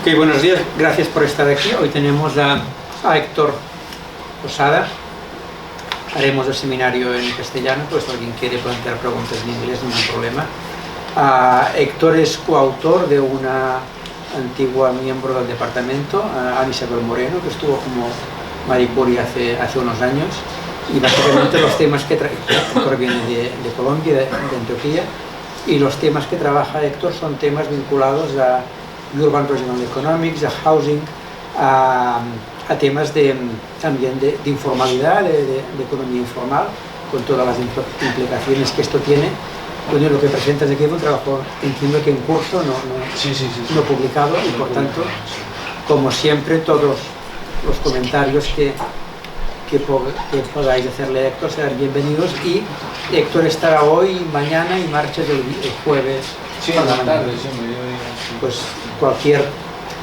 Ok, buenos días, gracias por estar aquí. Hoy tenemos a Héctor Posada. Haremos el seminario en castellano, pues si alguien quiere plantear preguntas en inglés, no hay problema. Héctor es coautor de una antigua miembro del departamento, Ana Isabel Moreno, que estuvo como Maricuri hace unos años, y básicamente los temas que Héctor viene de Colombia, de Antioquia, y los temas que trabaja Héctor son temas vinculados a Urban Regional Economics, a Housing, a temas también de informalidad, de economía informal, con todas las implicaciones que esto tiene. Bueno, lo que presentas aquí es un trabajo, entiendo que en curso, no publicado, y por tanto, como siempre, todos los comentarios que podáis hacerle a Héctor serán bienvenidos, y Héctor estará hoy, mañana y marcha el jueves. Sí, en la tarde, sí, mediodía. Sí. Pues cualquier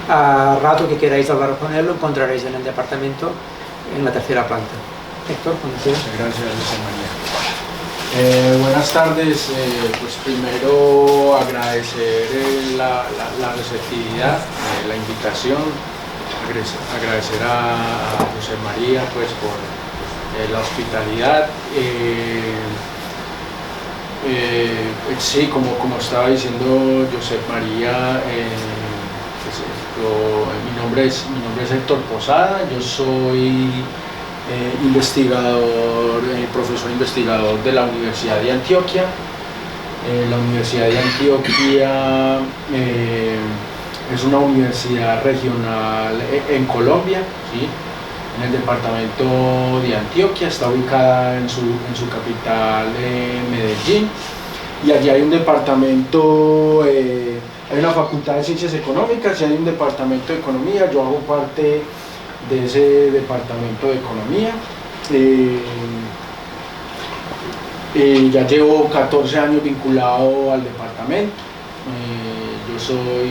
rato que queráis hablar con él lo encontraréis en el departamento, en la tercera planta. Héctor, cuando quieras. Gracias, María. Buenas tardes. Pues primero agradecer la receptividad, la invitación, agradecer a José María pues por la hospitalidad. Sí, como estaba diciendo José María, mi nombre es Héctor Posada. Yo soy investigador, profesor investigador de la Universidad de Antioquia. La Universidad de Antioquia es una universidad regional en Colombia, ¿sí? En el departamento de Antioquia, está ubicada en su capital, Medellín, y allí hay un departamento, hay una facultad de ciencias económicas y hay un departamento de economía. Yo hago parte de ese departamento de economía. Ya llevo 14 años vinculado al departamento. Yo soy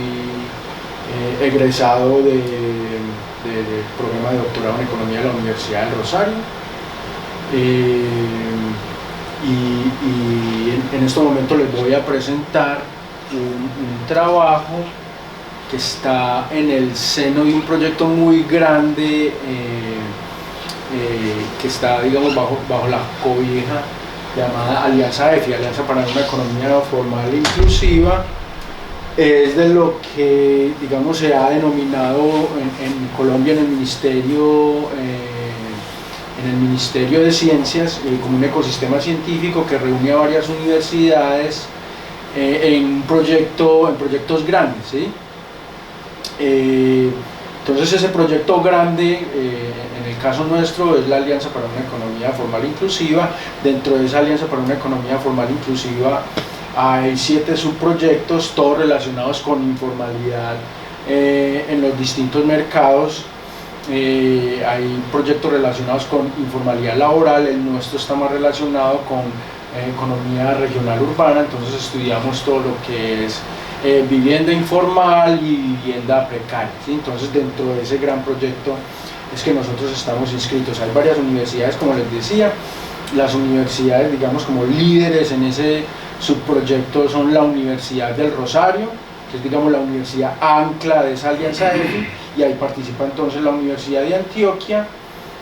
egresado del programa de doctorado en economía de la Universidad del Rosario, y en este momento les voy a presentar un trabajo que está en el seno de un proyecto muy grande, que está, digamos, bajo la cobija llamada Alianza EFI, Alianza para una Economía Formal e Inclusiva. Es de lo que, digamos, se ha denominado en Colombia en el Ministerio de Ciencias como un ecosistema científico que reúne a varias universidades en proyectos grandes, ¿sí? Entonces ese proyecto grande, en el caso nuestro, es la Alianza para una Economía Formal e Inclusiva. Dentro de esa Alianza para una Economía Formal e Inclusiva hay 7 subproyectos, todos relacionados con informalidad en los distintos mercados. Hay proyectos relacionados con informalidad laboral. El nuestro está más relacionado con economía regional urbana, entonces estudiamos todo lo que es vivienda informal y vivienda precaria, ¿sí? Entonces dentro de ese gran proyecto es que nosotros estamos inscritos. Hay varias universidades, como les decía. Las universidades, digamos, como líderes en ese subproyecto son la Universidad del Rosario, que es, digamos, la universidad ancla de esa alianza EFI, y ahí participa entonces la Universidad de Antioquia,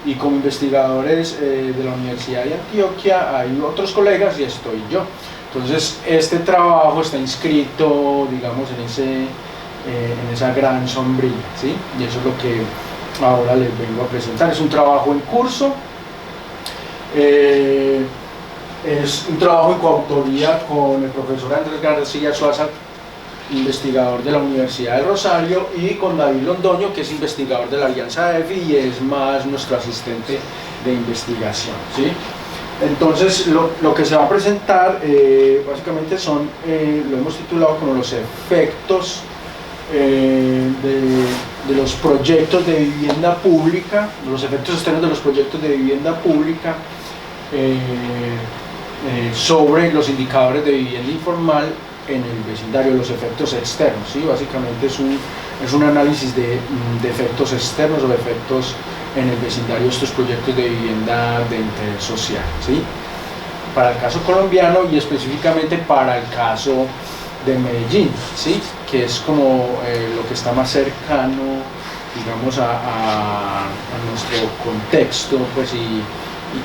y como investigadores de la Universidad de Antioquia hay otros colegas y estoy yo. Entonces este trabajo está inscrito, digamos, en esa gran sombrilla, ¿sí? Y eso es lo que ahora les vengo a presentar. Es un trabajo en curso. Es un trabajo en coautoría con el profesor Andrés García Suaza, investigador de la Universidad del Rosario, y con David Londoño, que es investigador de la Alianza EFI y es más nuestro asistente de investigación, ¿sí? Entonces lo que se va a presentar básicamente son, lo hemos titulado como los efectos de los proyectos de vivienda pública, los efectos externos de los proyectos de vivienda pública sobre los indicadores de vivienda informal en el vecindario, los efectos externos, ¿sí? Básicamente es un análisis de efectos externos o efectos en el vecindario de estos proyectos de vivienda de interés social, ¿sí? Para el caso colombiano y específicamente para el caso de Medellín, ¿sí? Que es como lo que está más cercano, digamos, a nuestro contexto, pues, y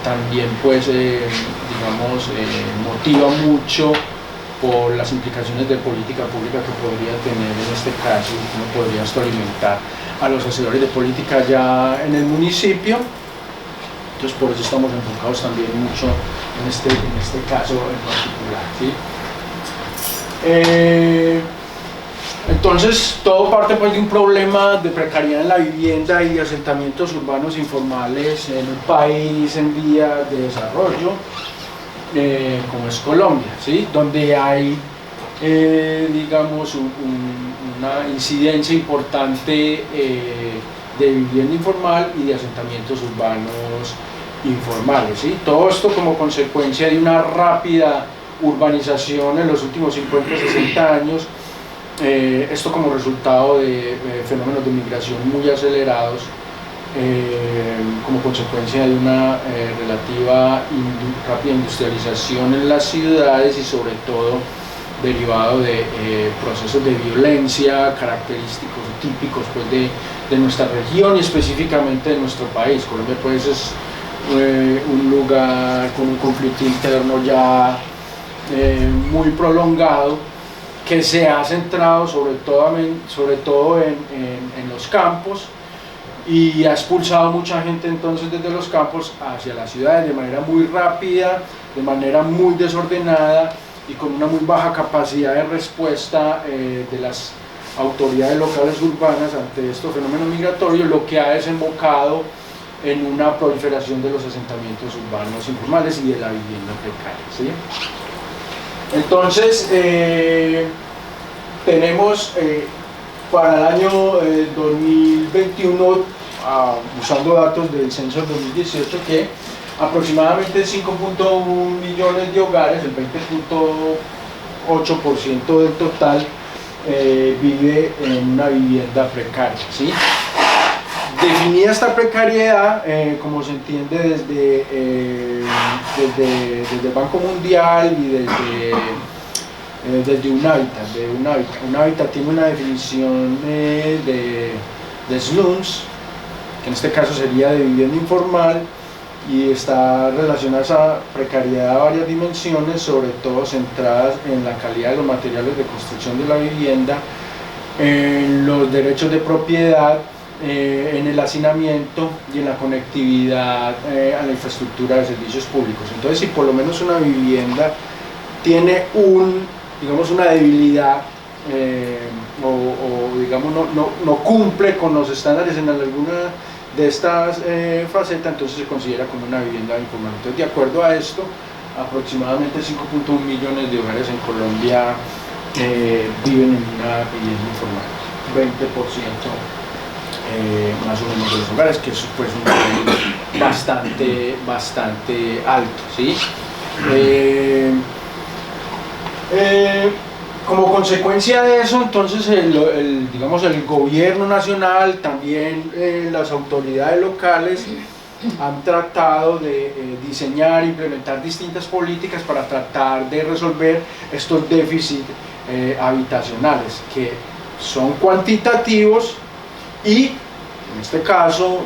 también, pues, digamos, motiva mucho por las implicaciones de política pública que podría tener en este caso, y cómo podría esto alimentar a los hacedores de política ya en el municipio. Entonces, por eso estamos enfocados también mucho en este caso en particular, ¿sí? Entonces, todo parte, pues, de un problema de precariedad en la vivienda y de asentamientos urbanos informales en un país en vía de desarrollo, como es Colombia, ¿sí? Donde hay, digamos, una incidencia importante de vivienda informal y de asentamientos urbanos informales, ¿sí? Todo esto como consecuencia de una rápida urbanización en los últimos 50-60 años, esto como resultado de fenómenos de migración muy acelerados, como consecuencia de una relativa rápida industrialización en las ciudades y sobre todo derivado de procesos de violencia característicos o típicos, pues, de nuestra región y específicamente de nuestro país. Colombia, pues, es un lugar con un conflicto interno ya muy prolongado, que se ha centrado sobre todo en los campos, y ha expulsado mucha gente entonces desde los campos hacia las ciudades de manera muy rápida, de manera muy desordenada y con una muy baja capacidad de respuesta de las autoridades locales urbanas ante estos fenómenos migratorios, lo que ha desembocado en una proliferación de los asentamientos urbanos informales y de la vivienda precaria, ¿sí? Entonces, tenemos para el año 2021, usando datos del censo 2018, que aproximadamente 5.1 millones de hogares, el 20.8% del total, vive en una vivienda precaria, ¿sí? Definida esta precariedad, como se entiende desde el Banco Mundial y desde UNAVITA. UNAVITA tiene una definición de slums, que en este caso sería de vivienda informal, y está relacionada a esa precariedad a varias dimensiones, sobre todo centradas en la calidad de los materiales de construcción de la vivienda, en los derechos de propiedad, en el hacinamiento y en la conectividad a la infraestructura de servicios públicos. Entonces, si por lo menos una vivienda tiene digamos, una debilidad, o digamos no cumple con los estándares en alguna de estas facetas, entonces se considera como una vivienda informal. Entonces, de acuerdo a esto, aproximadamente 5.1 millones de hogares en Colombia viven en una vivienda informal, 20% más o menos de los hogares, que es, pues, un nivel bastante alto, ¿sí? Como consecuencia de eso, entonces, digamos, el gobierno nacional, también las autoridades locales, han tratado de diseñar e implementar distintas políticas para tratar de resolver estos déficits habitacionales, que son cuantitativos y, en este caso,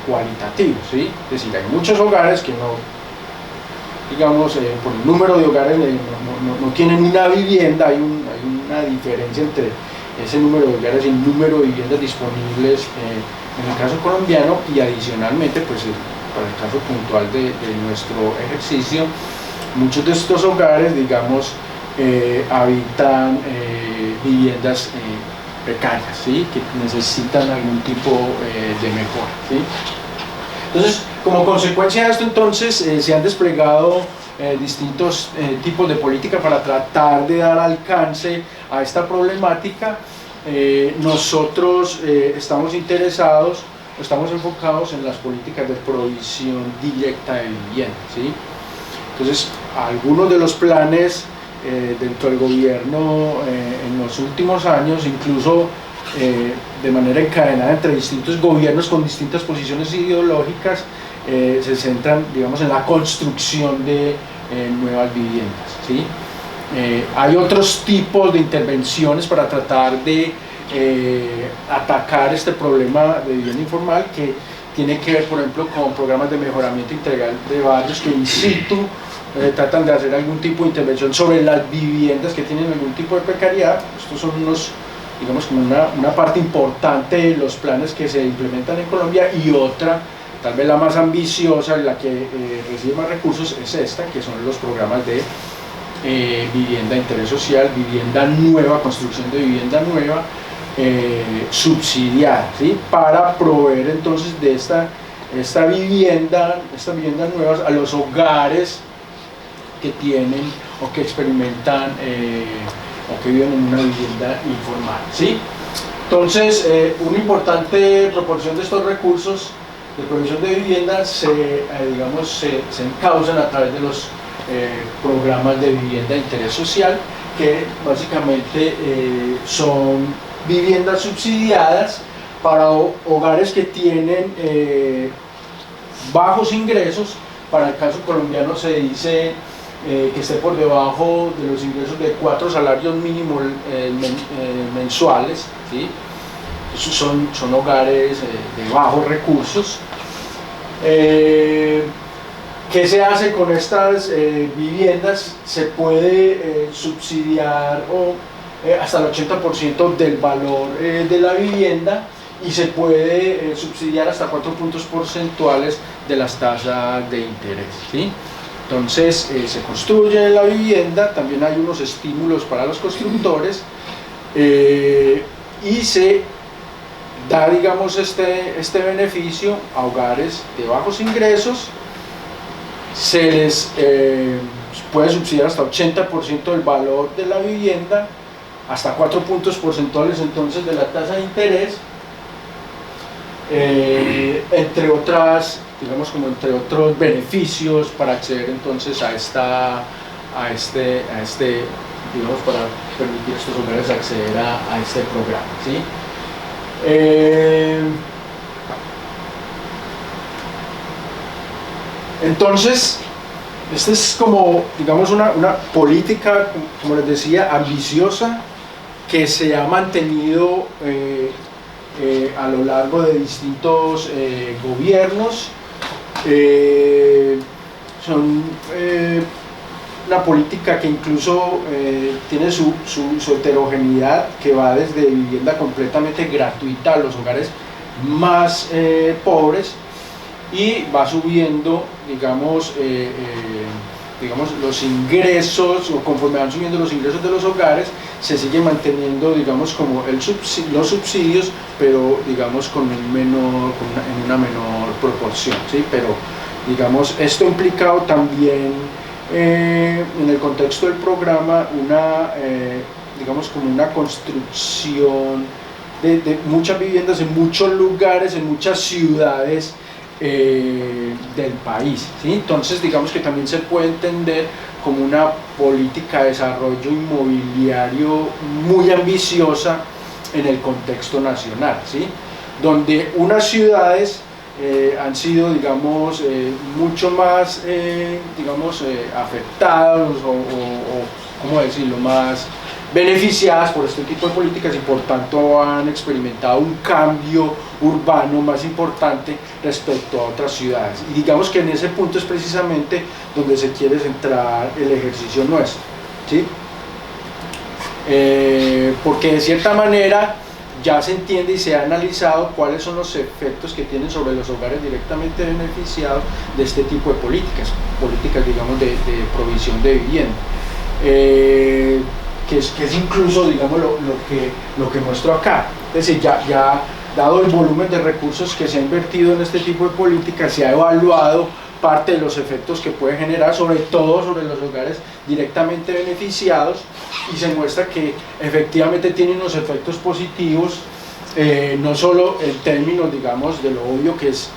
cualitativos, ¿sí? Es decir, hay muchos hogares que no, digamos, por el número de hogares no tienen una vivienda. Hay una diferencia entre ese número de hogares y el número de viviendas disponibles en el caso colombiano, y adicionalmente, pues, para el caso puntual de nuestro ejercicio, muchos de estos hogares, digamos, habitan viviendas precarias, ¿sí? Que necesitan algún tipo de mejora, ¿sí? Entonces, como consecuencia de esto, entonces, se han desplegado distintos tipos de política para tratar de dar alcance a esta problemática. Nosotros estamos interesados, estamos enfocados en las políticas de provisión directa de vivienda, ¿sí? Entonces, algunos de los planes dentro del gobierno en los últimos años, incluso de manera encadenada entre distintos gobiernos con distintas posiciones ideológicas, se centran, digamos, en la construcción de nuevas viviendas, ¿sí? Hay otros tipos de intervenciones para tratar de atacar este problema de vivienda informal, que tiene que ver, por ejemplo, con programas de mejoramiento integral de barrios que in situ tratan de hacer algún tipo de intervención sobre las viviendas que tienen algún tipo de precariedad. Estos son unos, digamos, como una parte importante de los planes que se implementan en Colombia, y otra, tal vez la más ambiciosa, la que recibe más recursos, es esta, que son los programas de vivienda de interés social, vivienda nueva, construcción de vivienda nueva, subsidiada, ¿sí? Para proveer entonces de esta vivienda nuevas a los hogares que tienen o que experimentan o que viven en una vivienda informal, ¿sí? Entonces, una importante proporción de estos recursos de provisión de vivienda digamos, se encauzan a través de los programas de vivienda de interés social, que básicamente son viviendas subsidiadas para hogares que tienen bajos ingresos. Para el caso colombiano se dice que esté por debajo de los ingresos de 4 salarios mínimos mensuales, ¿sí? Esos son hogares de bajos recursos. ¿Qué se hace con estas viviendas? Se puede subsidiar hasta el 80% del valor de la vivienda, y se puede subsidiar hasta 4 puntos porcentuales de las tasas de interés, ¿sí? Entonces se construye la vivienda, también hay unos estímulos para los constructores, y se da, digamos, este beneficio a hogares de bajos ingresos. Se les puede subsidiar hasta 80% del valor de la vivienda, hasta 4 puntos porcentuales entonces de la tasa de interés, entre otras, digamos, como entre otros beneficios para acceder entonces a este, digamos, para permitir a estos hogares acceder a este programa, ¿sí? Entonces, esta es como, digamos, una política, como les decía, ambiciosa, que se ha mantenido a lo largo de distintos gobiernos. Son una política que incluso tiene su heterogeneidad, que va desde vivienda completamente gratuita a los hogares más pobres, y va subiendo, digamos, los ingresos, o conforme van subiendo los ingresos de los hogares, se sigue manteniendo, digamos, como los subsidios, pero, digamos, en una menor proporción, ¿sí? Pero, digamos, esto ha implicado también en el contexto del programa digamos, como una construcción de muchas viviendas en muchos lugares, en muchas ciudades del país, ¿sí? Entonces, digamos que también se puede entender como una política de desarrollo inmobiliario muy ambiciosa en el contexto nacional, ¿sí? Donde unas ciudades han sido, digamos, mucho más, digamos, afectadas o, ¿cómo decirlo?, más beneficiadas por este tipo de políticas, y por tanto han experimentado un cambio urbano más importante respecto a otras ciudades. Y digamos que en ese punto es precisamente donde se quiere centrar el ejercicio nuestro, ¿sí? Porque de cierta manera ya se entiende y se ha analizado cuáles son los efectos que tienen sobre los hogares directamente beneficiados de este tipo de políticas, digamos, de provisión de vivienda. Que es incluso, digamos, lo que muestro acá. Es decir, ya dado el volumen de recursos que se ha invertido en este tipo de políticas, se ha evaluado parte de los efectos que puede generar, sobre todo sobre los hogares directamente beneficiados, y se muestra que efectivamente tiene unos efectos positivos, no solo en términos, digamos, de lo obvio que es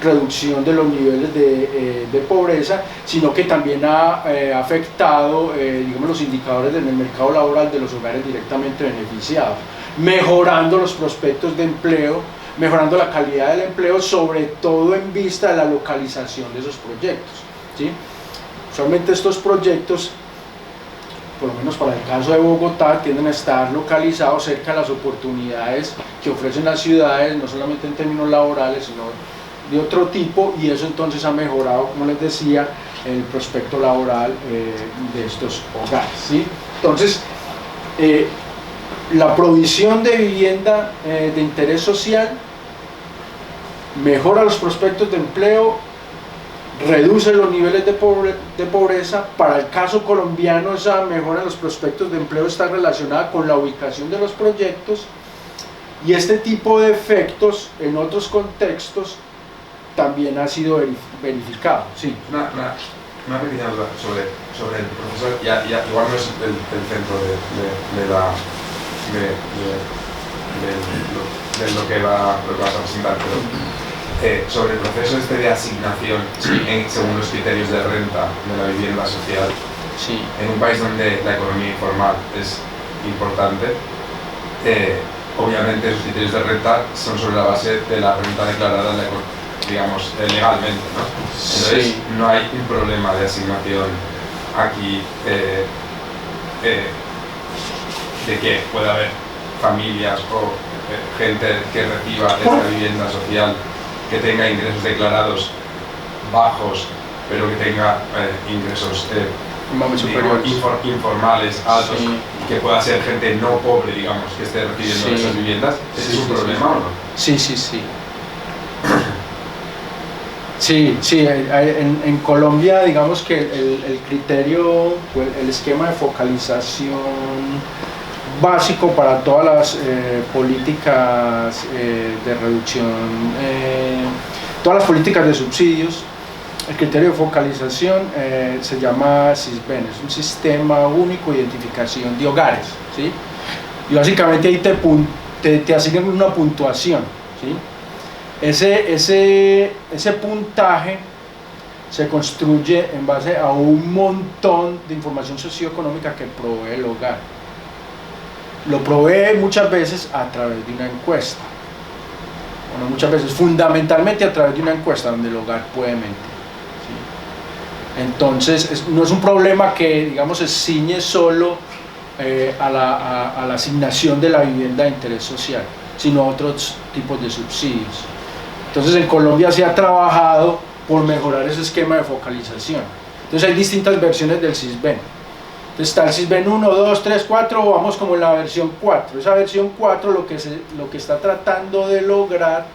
reducción de los niveles de pobreza, sino que también ha afectado, digamos, los indicadores en el mercado laboral de los hogares directamente beneficiados, mejorando los prospectos de empleo, mejorando la calidad del empleo, sobre todo en vista de la localización de esos proyectos, ¿sí? Usualmente estos proyectos por lo menos para el caso de Bogotá, tienden a estar localizados cerca de las oportunidades que ofrecen las ciudades, no solamente en términos laborales, sino de otro tipo, y eso entonces ha mejorado, como les decía, el prospecto laboral de estos hogares, ¿sí? Entonces, la provisión de vivienda de interés social mejora los prospectos de empleo, reduce los niveles de pobreza. Para el caso colombiano, esa mejora en los prospectos de empleo está relacionada con la ubicación de los proyectos, y este tipo de efectos en otros contextos también ha sido verificado. Sí. Una pequeña duda sobre el proceso, igual no es el centro de lo que vas a presentar, pero sobre el proceso de asignación según los criterios de renta de la vivienda social, sí. En un país donde la economía informal es importante, obviamente esos criterios de renta son sobre la base de la renta declarada digamos, legalmente, ¿no? Entonces, sí. No hay un problema de asignación aquí de que pueda haber familias o gente que reciba esta vivienda social que tenga ingresos declarados bajos, pero que tenga ingresos informales altos, sí. Que pueda ser gente no pobre, digamos, que esté recibiendo esas viviendas. ¿Ese es un problema o no? Sí. Sí, en Colombia, digamos que el criterio, el esquema de focalización básico para todas las políticas de reducción, todas las políticas de subsidios, el criterio de focalización se llama SISBEN, es un sistema único de identificación de hogares, ¿sí? Y básicamente ahí te asignan una puntuación, ¿sí? Ese puntaje se construye en base a un montón de información socioeconómica que provee el hogar. Lo provee muchas veces a través de una encuesta, bueno, muchas veces fundamentalmente a través de una encuesta donde el hogar puede mentir, ¿sí? Entonces no es un problema que, digamos, se ciñe solo a la asignación de la vivienda de interés social, sino a otros tipos de subsidios. Entonces en Colombia se ha trabajado por mejorar ese esquema de focalización. Entonces hay distintas versiones del SISBEN. Entonces está el SISBEN 1, 2, 3, 4, vamos como en la versión 4. Esa versión 4 lo que está tratando de lograr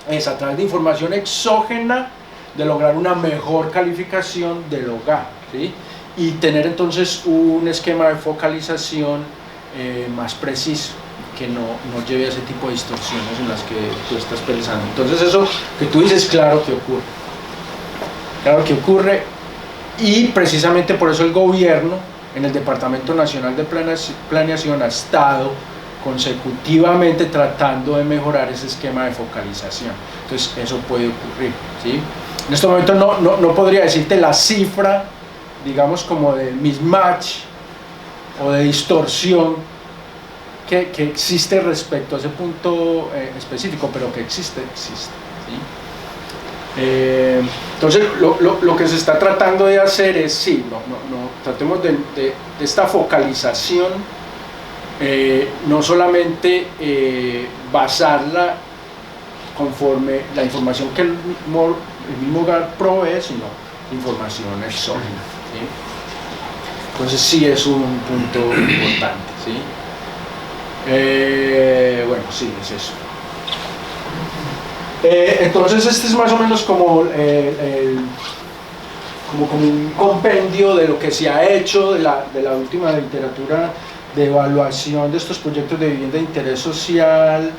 es, a través de información exógena, de lograr una mejor calificación del hogar, ¿sí? Y tener entonces un esquema de focalización más preciso, que no lleve a ese tipo de distorsiones en las que tú estás pensando. Entonces eso que tú dices, claro que ocurre, y precisamente por eso el gobierno en el Departamento Nacional de Planeación ha estado consecutivamente tratando de mejorar ese esquema de focalización. Entonces eso puede ocurrir, ¿sí? En este momento no podría decirte la cifra, digamos, como de mismatch o de distorsión que existe respecto a ese punto específico, pero que existe, ¿sí? Entonces lo que se está tratando de hacer es, sí, tratemos de esta focalización, no solamente basarla conforme la información que el mismo hogar provee, sino información exógena, ¿sí? Entonces sí es un punto importante, ¿sí? Bueno, sí, es eso. Entonces este es más o menos como un compendio de lo que se ha hecho, de la última literatura de evaluación de estos proyectos de vivienda de interés social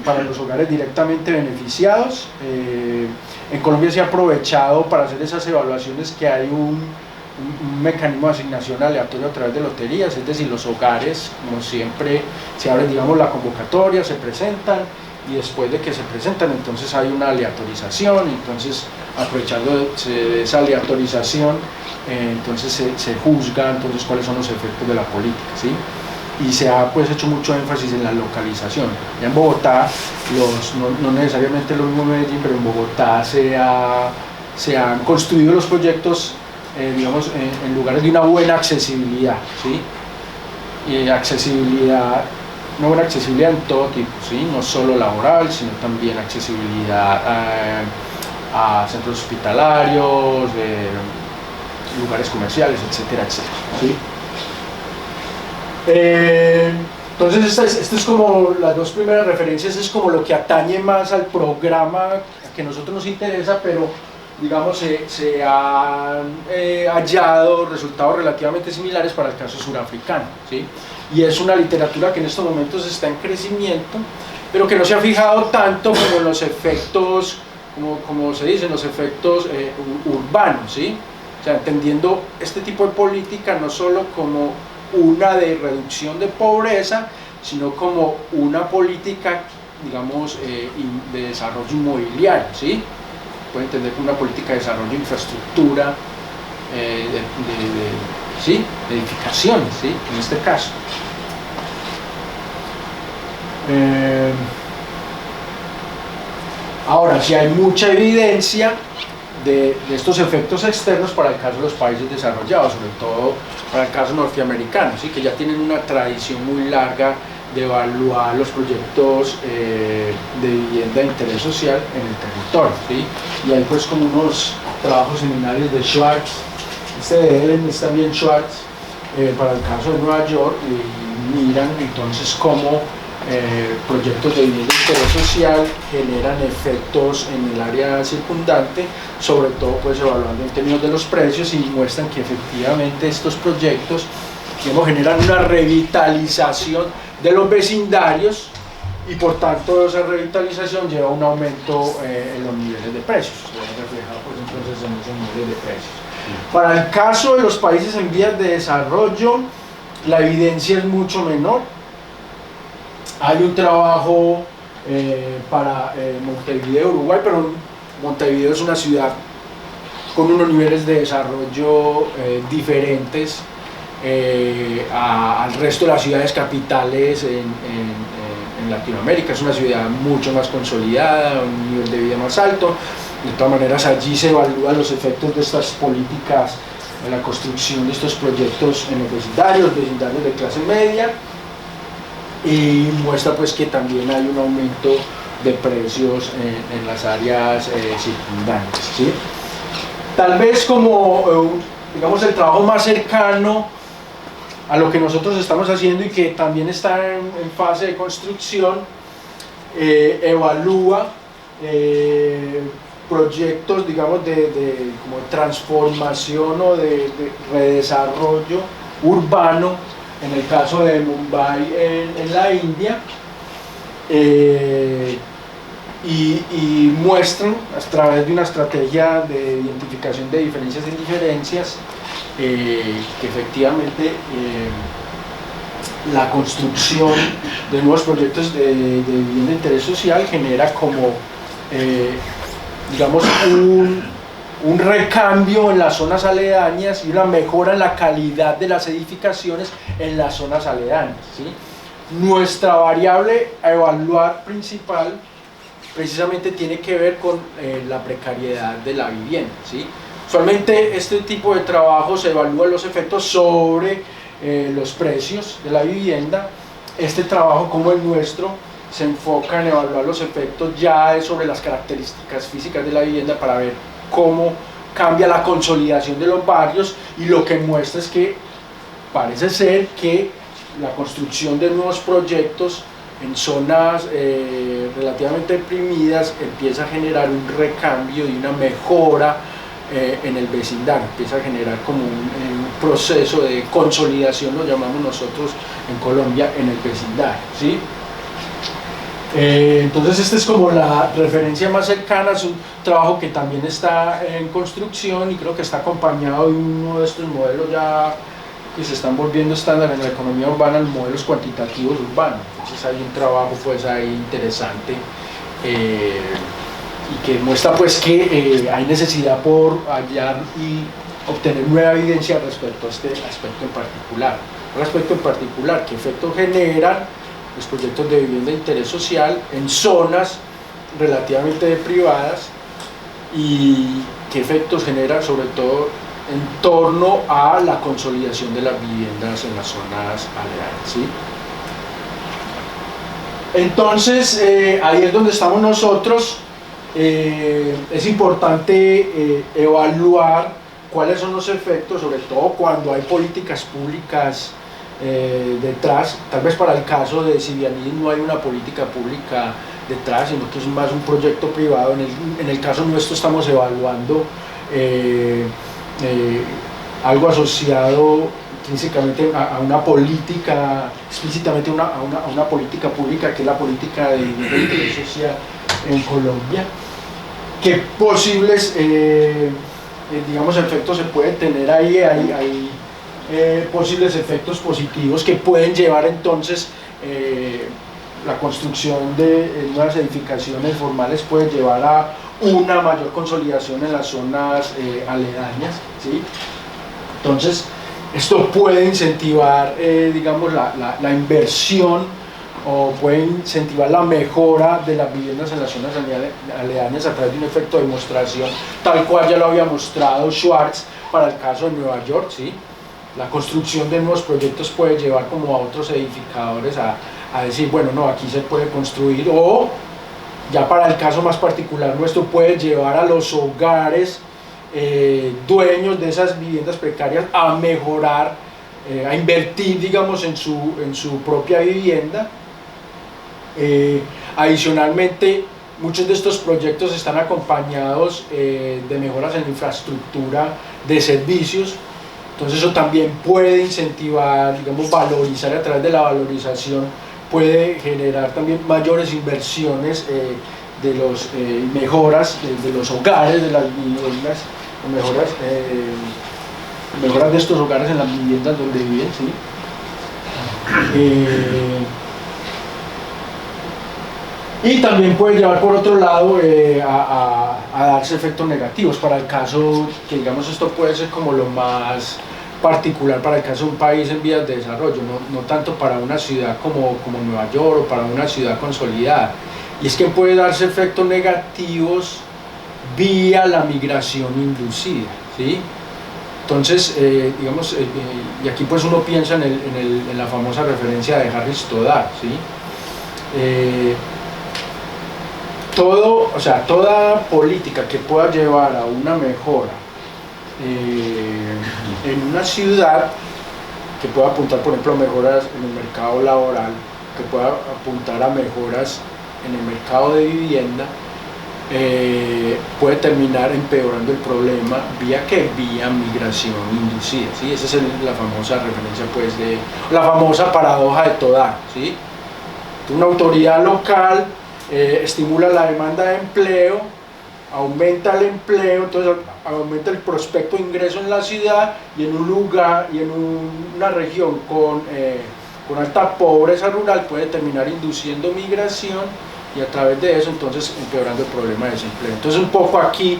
para los hogares directamente beneficiados. En Colombia se ha aprovechado para hacer esas evaluaciones que hay un mecanismo de asignación aleatorio a través de loterías, es decir, los hogares, como siempre, se abre, digamos, la convocatoria, se presentan, y después de que se presentan, entonces hay una aleatorización, entonces aprovechando de esa aleatorización, entonces se juzga entonces cuáles son los efectos de la política, ¿sí? Y se ha pues hecho mucho énfasis en la localización. Ya en Bogotá, no necesariamente lo mismo en Medellín, pero en Bogotá se han construido los proyectos digamos, en lugares de una buena accesibilidad, ¿sí? Una buena accesibilidad en todo tipo, ¿sí? No solo laboral, sino también accesibilidad a centros hospitalarios, lugares comerciales, etcétera, etcétera, ¿sí? Entonces esto es como las dos primeras referencias, es como lo que atañe más al programa que a nosotros nos interesa, pero digamos se han hallado resultados relativamente similares para el caso surafricano, ¿sí? Y es una literatura que en estos momentos está en crecimiento, pero que no se ha fijado tanto como en los efectos, como se dice, los efectos urbanos, ¿sí? O sea, entendiendo este tipo de política no solo como una de reducción de pobreza, sino como una política, digamos, de desarrollo inmobiliario, ¿sí? Puede entender como una política de desarrollo de infraestructura, ¿sí? De edificaciones, ¿sí? En este caso. Ahora, si hay mucha evidencia de estos efectos externos para el caso de los países desarrollados, sobre todo para el caso norteamericano, ¿sí? Que ya tienen una tradición muy larga de evaluar los proyectos de vivienda de interés social en el territorio, ¿sí? Y hay pues como unos trabajos seminarios de Schwartz, de Ellen es también Schwartz, para el caso de Nueva York, y miran entonces cómo proyectos de vivienda de interés social generan efectos en el área circundante, sobre todo pues evaluando en términos de los precios, y muestran que efectivamente estos proyectos, digamos, generan una revitalización de los vecindarios, y por tanto esa revitalización lleva a un aumento en los niveles de precios, se ve reflejado pues entonces en esos niveles de precios. Para el caso de los países en vías de desarrollo, la evidencia es mucho menor. Hay un trabajo para Montevideo, Uruguay, pero Montevideo es una ciudad con unos niveles de desarrollo diferentes al resto de las ciudades capitales en Latinoamérica. Es una ciudad mucho más consolidada, un nivel de vida más alto. De todas maneras, allí se evalúan los efectos de estas políticas en la construcción de estos proyectos en los vecindarios de clase media, y muestra pues que también hay un aumento de precios en las áreas circundantes, ¿sí? Tal vez como digamos el trabajo más cercano a lo que nosotros estamos haciendo y que también está en fase de construcción, evalúa proyectos, digamos, como transformación o de redesarrollo urbano, en el caso de Mumbai en la India, y muestran a través de una estrategia de identificación de diferencias e indiferencias que efectivamente la construcción de nuevos proyectos de vivienda de interés social genera como digamos un recambio en las zonas aledañas y una mejora en la calidad de las edificaciones en las zonas aledañas, ¿sí? Nuestra variable a evaluar principal precisamente tiene que ver con la precariedad de la vivienda, ¿sí? Usualmente este tipo de trabajo se evalúa los efectos sobre los precios de la vivienda. Este trabajo, como el nuestro, se enfoca en evaluar los efectos ya sobre las características físicas de la vivienda para ver cómo cambia la consolidación de los barrios, y lo que muestra es que parece ser que la construcción de nuevos proyectos en zonas relativamente deprimidas empieza a generar un recambio y una mejora en el vecindario, empieza a generar como un proceso de consolidación, lo llamamos nosotros en Colombia, en el vecindario, ¿sí? Entonces esta es como la referencia más cercana. Es un trabajo que también está en construcción y creo que está acompañado de uno de estos modelos ya que se están volviendo estándar en la economía urbana, los modelos cuantitativos urbanos. Entonces hay un trabajo pues ahí interesante y que muestra pues que hay necesidad por hallar y obtener nueva evidencia respecto a este aspecto en particular. Un aspecto en particular, qué efectos generan los proyectos de vivienda de interés social en zonas relativamente privadas, y qué efectos genera sobre todo en torno a la consolidación de las viviendas en las zonas aledañas, ¿sí? Entonces, ahí es donde estamos nosotros. Es importante evaluar cuáles son los efectos, sobre todo cuando hay políticas públicas detrás. Tal vez para el caso de Sivianís no hay una política pública detrás, sino que es más un proyecto privado. En el caso nuestro estamos evaluando algo asociado intrínsecamente a una política, explícitamente a una política pública, que es la política de interés social en Colombia. ¿Qué posibles digamos, efectos se pueden tener ahí? Hay posibles efectos positivos que pueden llevar entonces la construcción de nuevas edificaciones formales, puede llevar a una mayor consolidación en las zonas aledañas, ¿sí? Entonces, esto puede incentivar, digamos, la inversión, o puede incentivar la mejora de las viviendas en las zonas aledañas a través de un efecto de demostración, tal cual ya lo había mostrado Schwartz para el caso de Nueva York, ¿sí? La construcción de nuevos proyectos puede llevar como a otros edificadores a decir, bueno, no, aquí se puede construir, o ya para el caso más particular nuestro, puede llevar a los hogares dueños de esas viviendas precarias a mejorar, a invertir, digamos, en su propia vivienda. Adicionalmente, muchos de estos proyectos están acompañados de mejoras en la infraestructura de servicios, entonces eso también puede incentivar, digamos, valorizar, a través de la valorización puede generar también mayores inversiones de los mejoras de los hogares, de las viviendas, mejoras de estos hogares en las viviendas donde viven, ¿sí? Y también puede llevar, por otro lado, a darse efectos negativos. Para el caso, que digamos, esto puede ser como lo más particular para el caso de un país en vías de desarrollo, no tanto para una ciudad como Nueva York o para una ciudad consolidada. Y es que puede darse efectos negativos vía la migración inducida, ¿sí? Entonces, digamos, y aquí pues uno piensa en la famosa referencia de Harry Stoddard, ¿sí? Toda política que pueda llevar a una mejora en una ciudad, que pueda apuntar, por ejemplo, a mejoras en el mercado laboral, que pueda apuntar a mejoras en el mercado de vivienda, puede terminar empeorando el problema vía migración inducida, ¿sí? Esa es la famosa referencia, pues, la famosa paradoja de Stoddard, ¿sí? Una autoridad local estimula la demanda de empleo, aumenta el empleo, entonces aumenta el prospecto de ingreso en la ciudad, y en un lugar y en una región con alta pobreza rural puede terminar induciendo migración, y a través de eso entonces empeorando el problema de desempleo. Entonces un poco aquí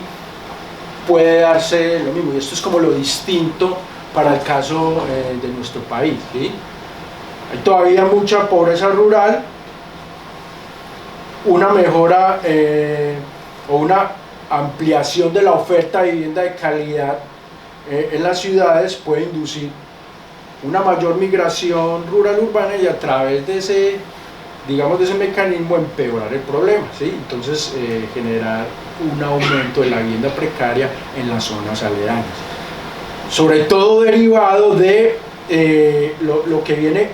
puede darse lo mismo, y esto es como lo distinto para el caso de nuestro país, ¿sí? Hay todavía mucha pobreza rural. Una mejora o una ampliación de la oferta de vivienda de calidad en las ciudades puede inducir una mayor migración rural-urbana, y a través de ese, digamos, de ese mecanismo empeorar el problema, ¿sí? Entonces generar un aumento de la vivienda precaria en las zonas aledañas, sobre todo derivado de lo que viene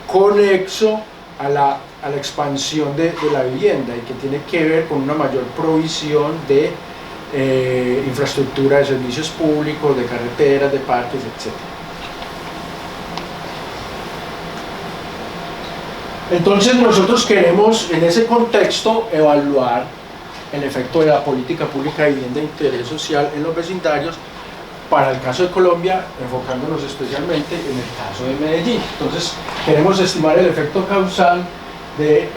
conexo a la expansión de la vivienda, y que tiene que ver con una mayor provisión de infraestructura de servicios públicos, de carreteras, de parques, etc. Entonces nosotros queremos, en ese contexto, evaluar el efecto de la política pública de vivienda de interés social en los vecindarios, para el caso de Colombia, enfocándonos especialmente en el caso de Medellín. Entonces queremos estimar el efecto causal de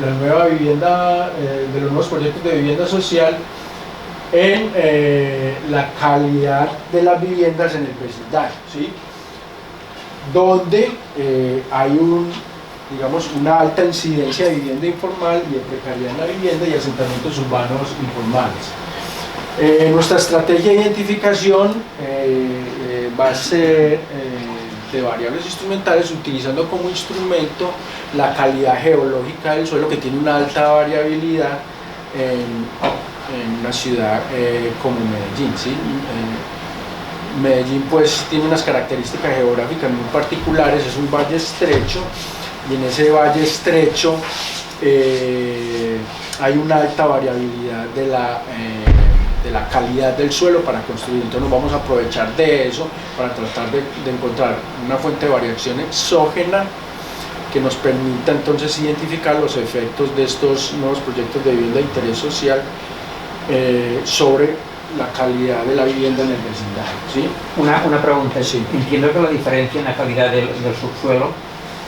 la nueva vivienda, de los nuevos proyectos de vivienda social en la calidad de las viviendas en el vecindario, ¿sí? Donde hay digamos, una alta incidencia de vivienda informal y de precariedad en la vivienda y asentamientos urbanos informales. Nuestra estrategia de identificación va a ser de variables instrumentales, utilizando como instrumento la calidad geológica del suelo, que tiene una alta variabilidad en una ciudad como Medellín, ¿sí? Medellín pues tiene unas características geográficas muy particulares, es un valle estrecho, y en ese valle estrecho hay una alta variabilidad de la calidad del suelo para construir. Entonces nos vamos a aprovechar de eso para tratar de encontrar una fuente de variación exógena que nos permita entonces identificar los efectos de estos nuevos proyectos de vivienda de interés social sobre la calidad de la vivienda en el vecindario, ¿sí? Una pregunta. Sí. Entiendo que la diferencia en la calidad del subsuelo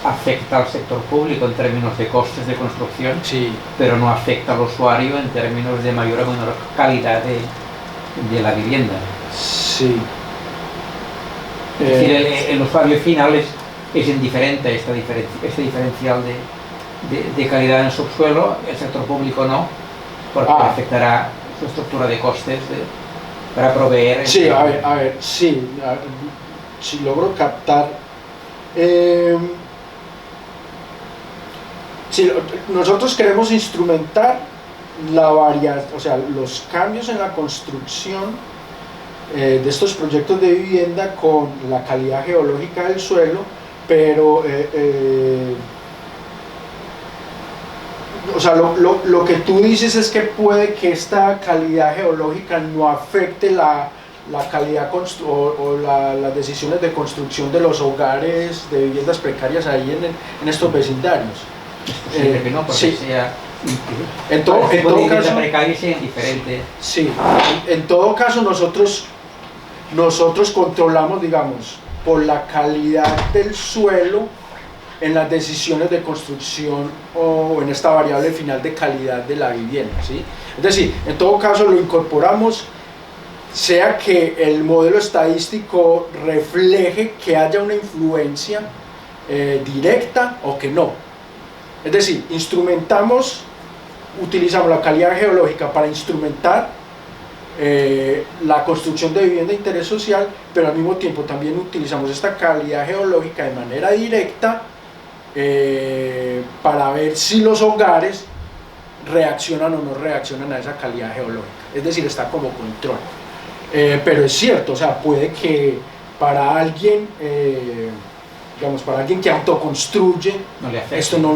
afecta al sector público en términos de costes de construcción, Sí. pero no afecta al usuario en términos de mayor o menor calidad de la vivienda. Sí. Es decir, el usuario final es indiferente a este diferencial de calidad en el subsuelo, el sector público no, porque afectará su estructura de costes para proveer. Sí, a ver, sí, si logro captar. Sí, nosotros queremos instrumentar o sea, los cambios en la construcción de estos proyectos de vivienda con la calidad geológica del suelo, pero o sea, lo que tú dices es que puede que esta calidad geológica no afecte la calidad o las decisiones de construcción de los hogares de viviendas precarias ahí en estos vecindarios. Que no, porque sí. sea en todo caso precaria sea indiferente. Sí, en todo caso nosotros controlamos, digamos, por la calidad del suelo en las decisiones de construcción o en esta variable final de calidad de la vivienda, ¿sí? Es decir, en todo caso lo incorporamos, sea que el modelo estadístico refleje que haya una influencia directa o que no. Es decir, utilizamos la calidad geológica para instrumentar la construcción de vivienda de interés social, pero al mismo tiempo también utilizamos esta calidad geológica de manera directa para ver si los hogares reaccionan o no reaccionan a esa calidad geológica. Es decir, está como control. Pero es cierto, o sea, puede que para alguien, digamos, para alguien que autoconstruye, no le afecta. Esto no,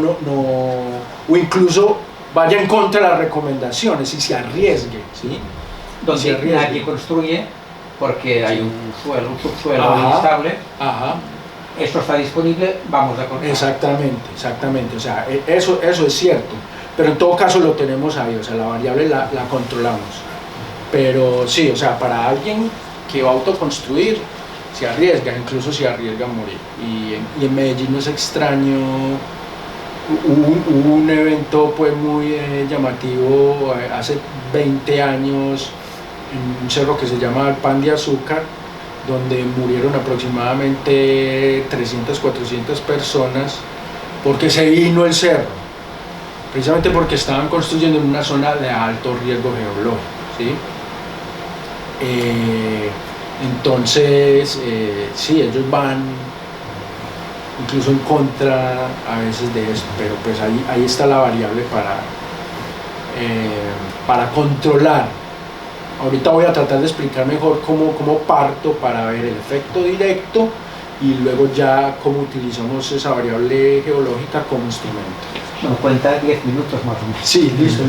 o incluso vaya en contra de las recomendaciones y se arriesgue, ¿sí? Donde nadie construye porque hay un subsuelo inestable. Ajá. Esto está disponible, vamos a construir. Exactamente, o sea, eso es cierto, pero en todo caso lo tenemos ahí, o sea, la variable la controlamos. Pero sí, o sea, para alguien que va a autoconstruir, se arriesga, incluso se arriesga a morir. Y en Medellín no es extraño, hubo un evento pues muy llamativo hace 20 años en un cerro que se llama el Pan de Azúcar, donde murieron aproximadamente 300, 400 personas porque se vino el cerro, precisamente porque estaban construyendo en una zona de alto riesgo geológico, ¿sí? Entonces, sí, ellos van incluso en contra a veces de esto, pero pues ahí está la variable para controlar. Ahorita voy a tratar de explicar mejor cómo parto para ver el efecto directo y luego ya cómo utilizamos esa variable geológica como instrumento. Bueno, cuenta 10 minutos más o menos. Sí, listo.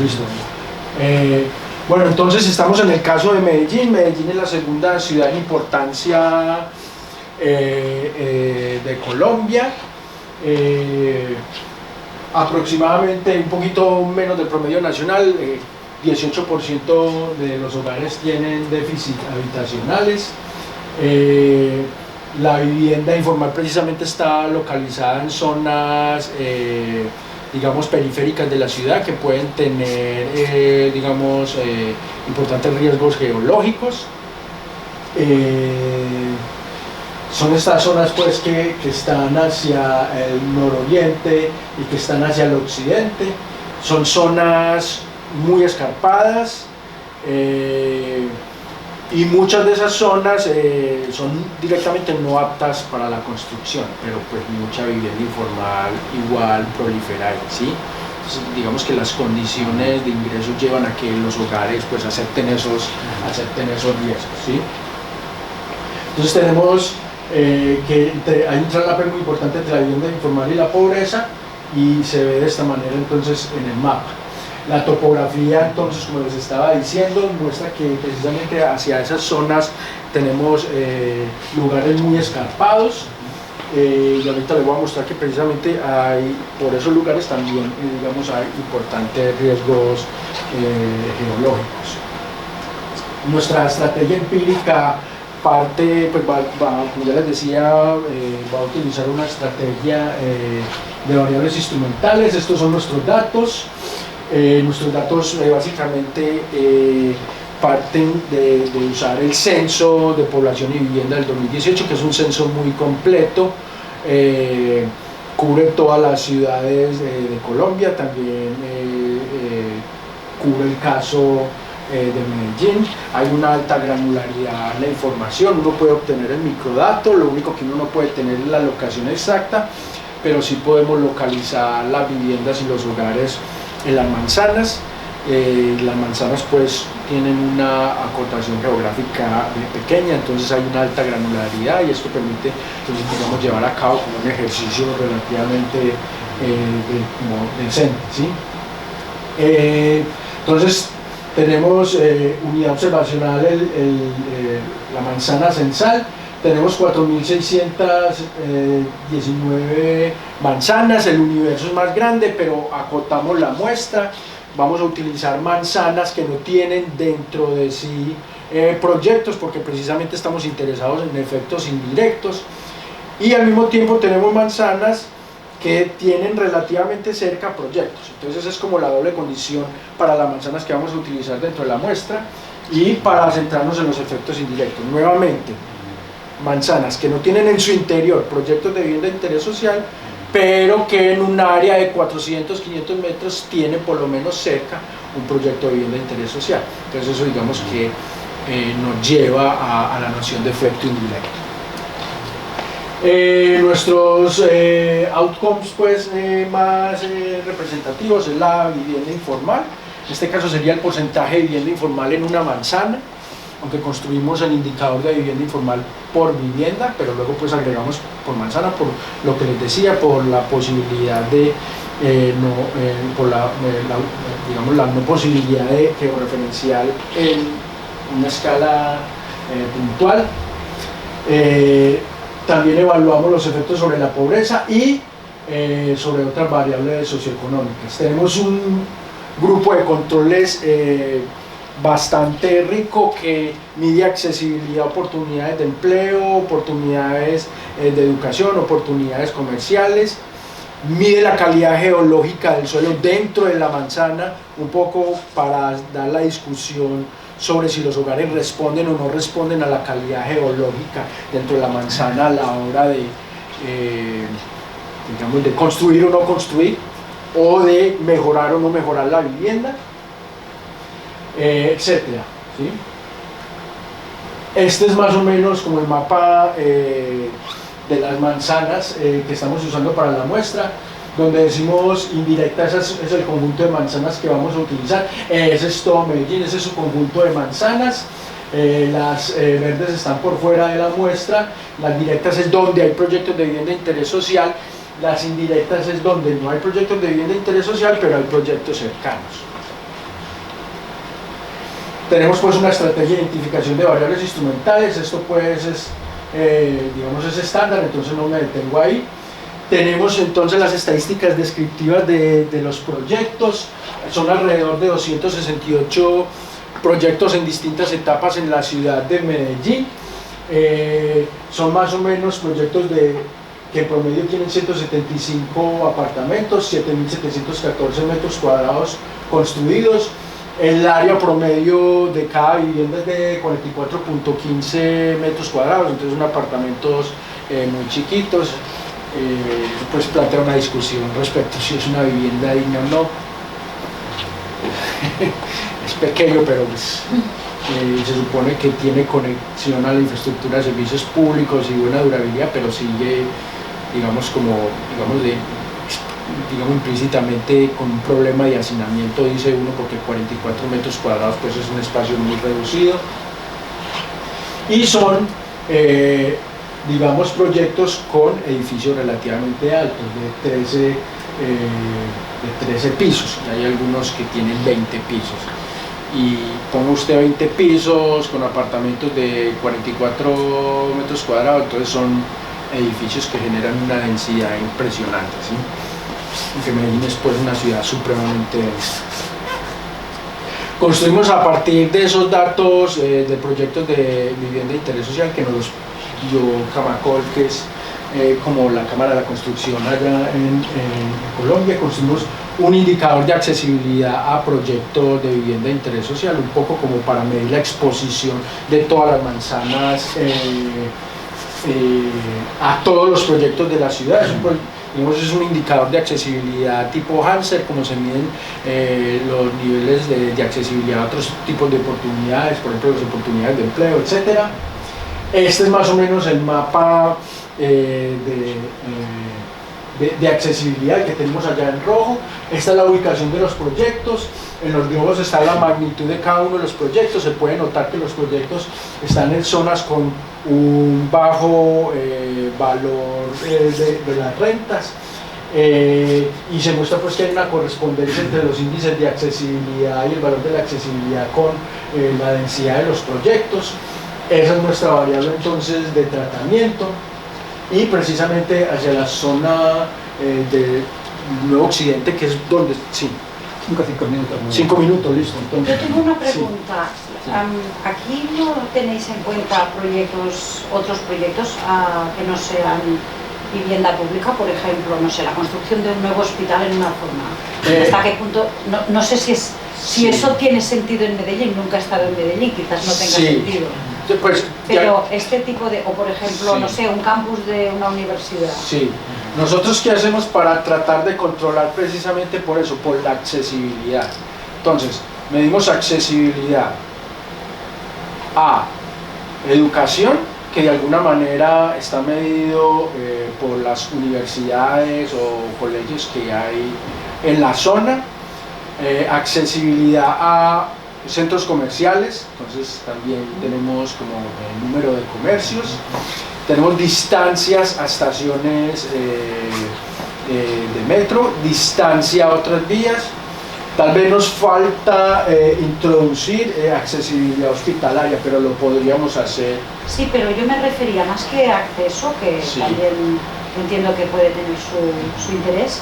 Bueno, entonces estamos en el caso de Medellín. Medellín es la segunda ciudad en importancia de Colombia. Aproximadamente un poquito menos del promedio nacional. 18% de los hogares tienen déficit habitacionales. La vivienda informal precisamente está localizada en zonas digamos periféricas de la ciudad que pueden tener digamos importantes riesgos geológicos. Son estas zonas pues que están hacia el nororiente y que están hacia el occidente. Son zonas muy escarpadas, y muchas de esas zonas son directamente no aptas para la construcción, pero pues mucha vivienda informal igual prolifera ahí, ¿sí? Entonces, digamos que las condiciones de ingreso llevan a que los hogares pues acepten esos riesgos, ¿sí? Entonces tenemos que hay un traslape muy importante entre la vivienda informal y la pobreza, y se ve de esta manera entonces en el mapa. La topografía, entonces, como les estaba diciendo, muestra que precisamente hacia esas zonas tenemos lugares muy escarpados, y ahorita les voy a mostrar que precisamente por esos lugares también digamos, hay importantes riesgos geológicos. Nuestra estrategia empírica parte, pues como ya les decía, va a utilizar una estrategia de variables instrumentales. Estos son nuestros datos. Nuestros datos básicamente parten de usar el censo de población y vivienda del 2018, que es un censo muy completo, cubre todas las ciudades de Colombia, también cubre el caso de Medellín. Hay una alta granularidad en la información, uno puede obtener el microdato, lo único que uno no puede tener es la locación exacta, pero sí podemos localizar las viviendas y los hogares en las manzanas. Las manzanas pues tienen una acotación geográfica pequeña, entonces hay una alta granularidad, y esto permite entonces, digamos, llevar a cabo como un ejercicio relativamente decente, ¿sí? Entonces tenemos unidad observacional la manzana censal. Tenemos 4.619 manzanas, el universo es más grande, pero acotamos la muestra. Vamos a utilizar manzanas que no tienen dentro de sí proyectos, porque precisamente estamos interesados en efectos indirectos, y al mismo tiempo tenemos manzanas que tienen relativamente cerca proyectos. Entonces es como la doble condición para las manzanas que vamos a utilizar dentro de la muestra, y para centrarnos en los efectos indirectos. Nuevamente, manzanas que no tienen en su interior proyectos de vivienda de interés social, pero que en un área de 400, 500 metros tiene por lo menos cerca un proyecto de vivienda de interés social. Entonces eso, digamos, que nos lleva a la noción de efecto indirecto. Nuestros outcomes pues, más representativos es la vivienda informal. En este caso sería el porcentaje de vivienda informal en una manzana, aunque construimos el indicador de vivienda informal por vivienda, pero luego pues agregamos por manzana, por lo que les decía, por la posibilidad de digamos, la no posibilidad de georreferencial en una escala puntual. También evaluamos los efectos sobre la pobreza y sobre otras variables socioeconómicas. Tenemos un grupo de controles bastante rico que mide accesibilidad a oportunidades de empleo, oportunidades de educación, oportunidades comerciales, mide la calidad geológica del suelo dentro de la manzana, un poco para dar la discusión sobre si los hogares responden o no responden a la calidad geológica dentro de la manzana a la hora de, digamos, de construir o no construir, o de mejorar o no mejorar la vivienda, etcétera, ¿sí? Este es más o menos como el mapa de las manzanas que estamos usando para la muestra, donde decimos indirecta, ese es el conjunto de manzanas que vamos a utilizar. Ese es todo Medellín, ese es su conjunto de manzanas. Las verdes están por fuera de la muestra, las directas es donde hay proyectos de vivienda de interés social, las indirectas es donde no hay proyectos de vivienda de interés social, pero hay proyectos cercanos. Tenemos pues una estrategia de identificación de variables instrumentales. Esto pues es, digamos, es estándar, entonces no me detengo ahí. Tenemos entonces las estadísticas descriptivas de los proyectos. Son alrededor de 268 proyectos en distintas etapas en la ciudad de Medellín. Son más o menos proyectos que en promedio tienen 175 apartamentos, 7.714 metros cuadrados construidos. El área promedio de cada vivienda es de 44.15 metros cuadrados, entonces son apartamentos muy chiquitos. Pues plantea una discusión respecto a si es una vivienda digna o no. Es pequeño, pero pues, se supone que tiene conexión a la infraestructura de servicios públicos y buena durabilidad, pero sigue, digamos, implícitamente con un problema de hacinamiento, dice uno, porque 44 metros cuadrados pues es un espacio muy reducido. Y son, digamos, proyectos con edificios relativamente altos, de 13 pisos, y hay algunos que tienen 20 pisos. Y ponga usted 20 pisos con apartamentos de 44 metros cuadrados, entonces son edificios que generan una densidad impresionante, ¿sí? Que Medellín es pues una ciudad supremamente densa. Construimos a partir de esos datos de proyectos de vivienda de interés social que nos dio Camacol, que es como la Cámara de la Construcción allá en Colombia. Construimos un indicador de accesibilidad a proyectos de vivienda de interés social, un poco como para medir la exposición de todas las manzanas a todos los proyectos de la ciudad. Es un indicador de accesibilidad tipo Hanser, como se miden los niveles de accesibilidad a otros tipos de oportunidades, por ejemplo las oportunidades de empleo, etc. Este es más o menos el mapa de accesibilidad que tenemos allá en rojo. Esta es la ubicación de los proyectos. En los globos está la magnitud de cada uno de los proyectos. Se puede notar que los proyectos están en zonas con un bajo valor de las rentas, y se muestra pues que hay una correspondencia entre los índices de accesibilidad y el valor de la accesibilidad con la densidad de los proyectos. Esa es nuestra variable entonces de tratamiento, y precisamente hacia la zona de Nuevo Occidente, que es donde... Sí. 5 minutos. 5 minutos, listo. Entonces, yo tengo una pregunta. Sí. ¿Aquí no tenéis en cuenta otros proyectos que no sean vivienda pública? Por ejemplo, no sé, la construcción de un nuevo hospital en una zona. ¿Hasta qué punto? No sé si eso tiene sentido en Medellín. Nunca he estado en Medellín, quizás no tenga sentido. Pues, pero este tipo de, o por ejemplo, no sé, un campus de una universidad. Sí. Nosotros, ¿qué hacemos para tratar de controlar precisamente por eso? Por la accesibilidad. Entonces, medimos accesibilidad a educación, que de alguna manera está medido por las universidades o colegios que hay en la zona, accesibilidad a centros comerciales, entonces también tenemos como el número de comercios, tenemos distancias a estaciones de metro, distancia a otras vías. Tal vez nos falta introducir accesibilidad hospitalaria, pero lo podríamos hacer. Sí, pero yo me refería más que acceso, que sí, también entiendo que puede tener su interés,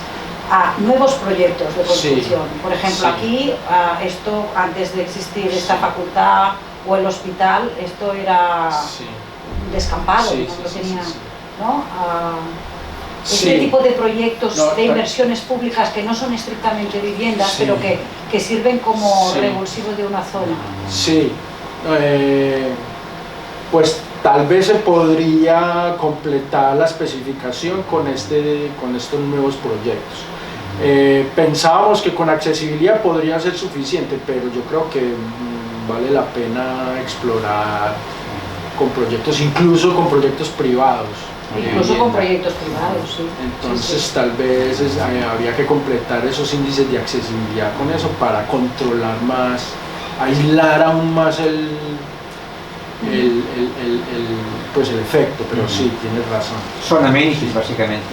a nuevos proyectos de construcción. Sí, por ejemplo, sí, aquí, esto antes de existir esta facultad o el hospital, esto era sí, descampado, sí, no sí, tenía, sí, sí. ¿No? Este sí, tipo de proyectos de inversiones públicas que no son estrictamente viviendas, sí, pero que sirven como sí, revulsivo de una zona. Sí, pues tal vez se podría completar la especificación con estos nuevos proyectos. Pensábamos que con accesibilidad podría ser suficiente, pero yo creo que vale la pena explorar con proyectos, incluso con proyectos privados. Incluso con proyectos privados, sí. Entonces sí, sí, tal vez habría que completar esos índices de accesibilidad con eso para controlar más, aislar aún más el efecto, pero sí, tienes razón. Son amenities básicamente.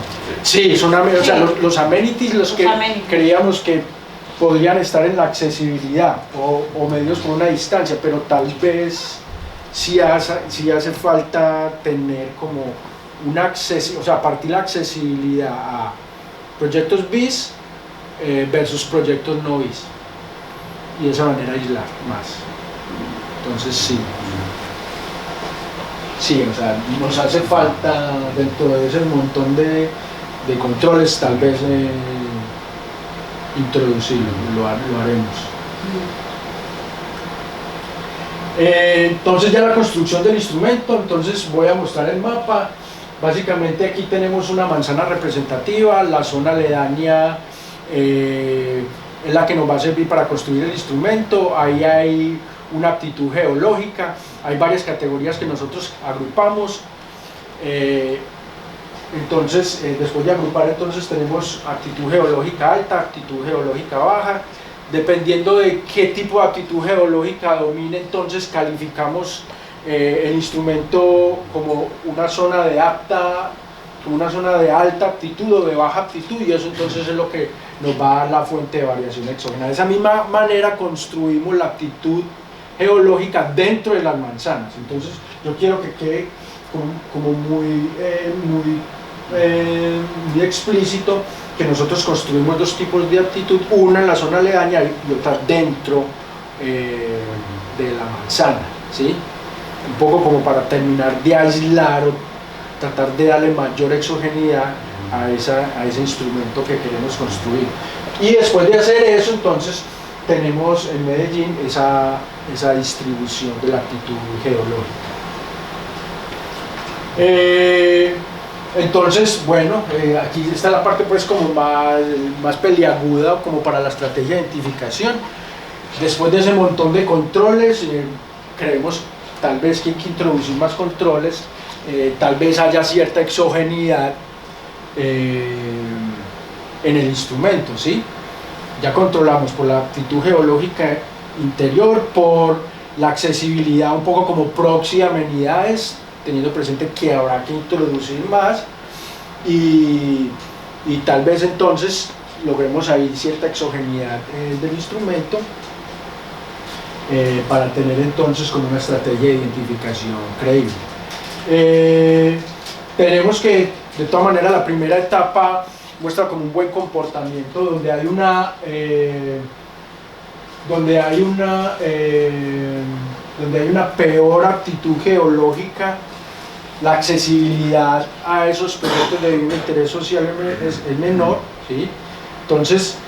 Sí, son amenities, sí, o sea, los amenities creíamos que podrían estar en la accesibilidad o medidos por una distancia, pero tal vez sí hace falta tener como una accesibilidad, o sea, partir la accesibilidad a proyectos BIS versus proyectos no BIS, y de esa manera aislar más. Entonces sí, o sea, nos hace falta dentro de ese montón de controles tal vez introducirlo, lo haremos. Entonces ya la construcción del instrumento, entonces voy a mostrar el mapa. Básicamente aquí tenemos una manzana representativa, la zona aledaña, el la que nos va a servir para construir el instrumento. Ahí hay una aptitud geológica, hay varias categorías que nosotros agrupamos. Entonces, después de agrupar, entonces tenemos aptitud geológica alta, aptitud geológica baja. Dependiendo de qué tipo de aptitud geológica domine, entonces calificamos el instrumento como una zona de alta aptitud o de baja aptitud, y eso entonces es lo que nos va a dar la fuente de variación exógena. De esa misma manera construimos la aptitud geológica dentro de las manzanas. Entonces yo quiero que quede como muy explícito que nosotros construimos dos tipos de aptitud, una en la zona aledaña y otra dentro de la manzana, ¿sí? Un poco como para terminar de aislar o tratar de darle mayor exogeneidad a ese instrumento que queremos construir. Y después de hacer eso, entonces tenemos en Medellín esa distribución de la aptitud geológica. Entonces, bueno, aquí está la parte pues como más peliaguda como para la estrategia de identificación. Después de ese montón de controles, creemos tal vez que hay que introducir más controles, tal vez haya cierta exogeneidad en el instrumento, ¿sí? Ya controlamos por la aptitud geológica interior, por la accesibilidad un poco como proxy a amenidades, teniendo presente que habrá que introducir más, y tal vez entonces logremos ahí cierta exogeneidad del instrumento para tener entonces como una estrategia de identificación creíble. Tenemos que, de todas maneras, la primera etapa muestra como un buen comportamiento donde hay una peor aptitud geológica. La accesibilidad a esos proyectos de vivienda de interés social es menor, ¿sí? Entonces,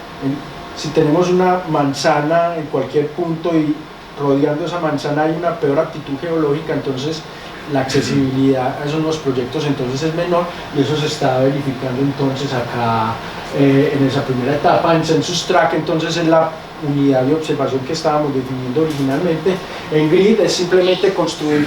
si tenemos una manzana en cualquier punto y rodeando esa manzana hay una peor aptitud geológica, entonces la accesibilidad a esos nuevos proyectos entonces es menor, y eso se está verificando entonces acá en esa primera etapa. En Census Track entonces es la unidad de observación que estábamos definiendo originalmente. En Grid es simplemente construir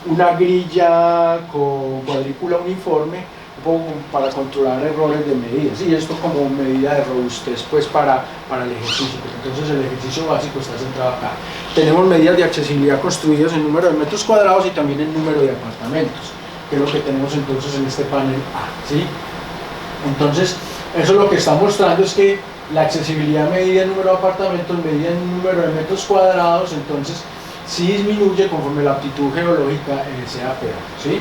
una grilla con cuadrícula uniforme, un poco para controlar errores de medidas, y esto como medida de robustez pues para el ejercicio. Entonces el ejercicio básico está centrado acá. Tenemos medidas de accesibilidad construidas en número de metros cuadrados y también en número de apartamentos, que es lo que tenemos entonces en este panel A, ¿sí? Entonces eso lo que está mostrando es que la accesibilidad medida en número de apartamentos, medida en número de metros cuadrados, entonces sí disminuye conforme la aptitud geológica sea peor, ¿sí?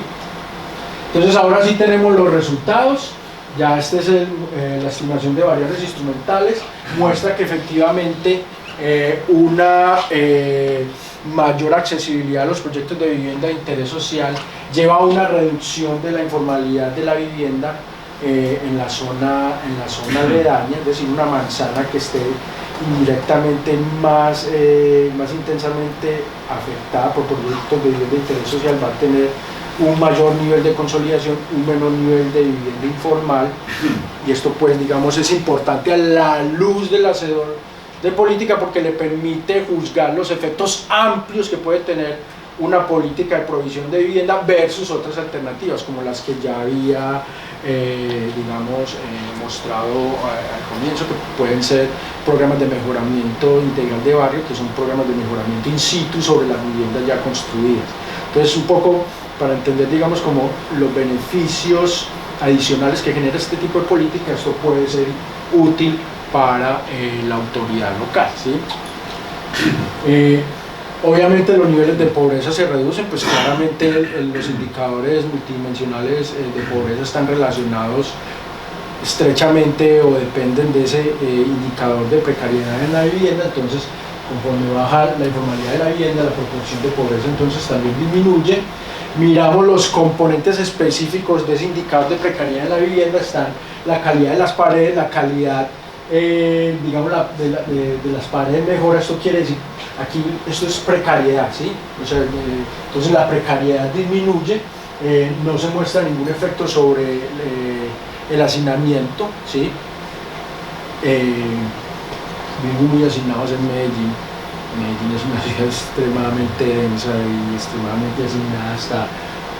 Entonces ahora sí tenemos los resultados. Ya esta es la estimación de variables instrumentales, muestra que efectivamente una mayor accesibilidad a los proyectos de vivienda de interés social lleva a una reducción de la informalidad de la vivienda en la zona aledaña, es decir, una manzana que esté indirectamente más intensamente afectada por proyectos de vivienda de interés social va a tener un mayor nivel de consolidación, un menor nivel de vivienda informal, y esto pues digamos es importante a la luz del hacedor de política porque le permite juzgar los efectos amplios que puede tener una política de provisión de vivienda versus otras alternativas como las que ya había mostrado al comienzo, que pueden ser programas de mejoramiento integral de barrio, que son programas de mejoramiento in situ sobre las viviendas ya construidas. Entonces un poco para entender digamos como los beneficios adicionales que genera este tipo de política, esto puede ser útil para la autoridad local, ¿sí? Obviamente los niveles de pobreza se reducen, pues claramente los indicadores multidimensionales de pobreza están relacionados estrechamente o dependen de ese indicador de precariedad en la vivienda. Entonces conforme baja la informalidad de la vivienda, la proporción de pobreza entonces también disminuye. Miramos los componentes específicos de ese indicador de precariedad en la vivienda, están la calidad de las paredes, la calidad digamos de las paredes mejora. Esto quiere decir, aquí esto es precariedad, ¿sí? O sea, entonces la precariedad disminuye, no se muestra ningún efecto sobre el hacinamiento, ¿sí? vivimos muy asignados en Medellín. Medellín es una ciudad extremadamente densa y extremadamente asignada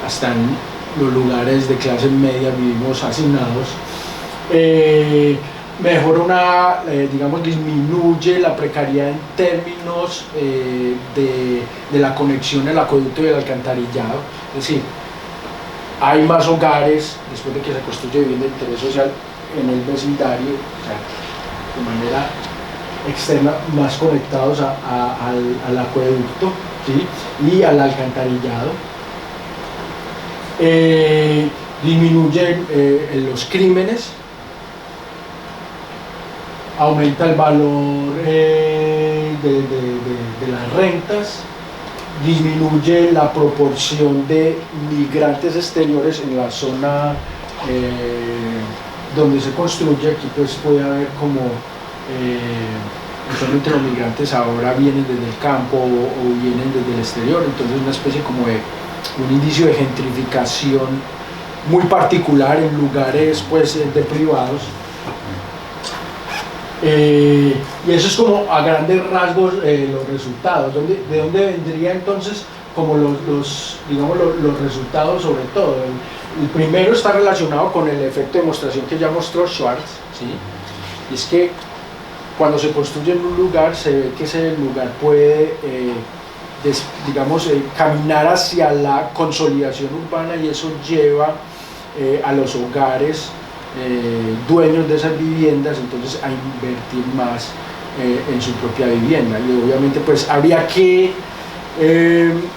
hasta en los lugares de clase media vivimos asignados. Mejora digamos, disminuye la precariedad en términos de la conexión del acueducto y el alcantarillado, es decir, hay más hogares después de que se construye vivienda de interés social en el vecindario, o sea, de manera externa, más conectados al acueducto, ¿sí? Y al alcantarillado. Disminuyen los crímenes, aumenta el valor de las rentas, disminuye la proporción de migrantes exteriores en la zona donde se construye. Aquí pues puede haber como usualmente los migrantes ahora vienen desde el campo o vienen desde el exterior, entonces una especie como de un indicio de gentrificación muy particular en lugares pues de privados. Y eso es como a grandes rasgos los resultados. ¿De dónde vendría entonces como digamos, los resultados sobre todo? El primero está relacionado con el efecto de demostración que ya mostró Schwartz, ¿sí? Y es que cuando se construye en un lugar se ve que ese lugar puede digamos, caminar hacia la consolidación urbana, y eso lleva a los hogares dueños de esas viviendas entonces a invertir más en su propia vivienda. Y obviamente pues habría que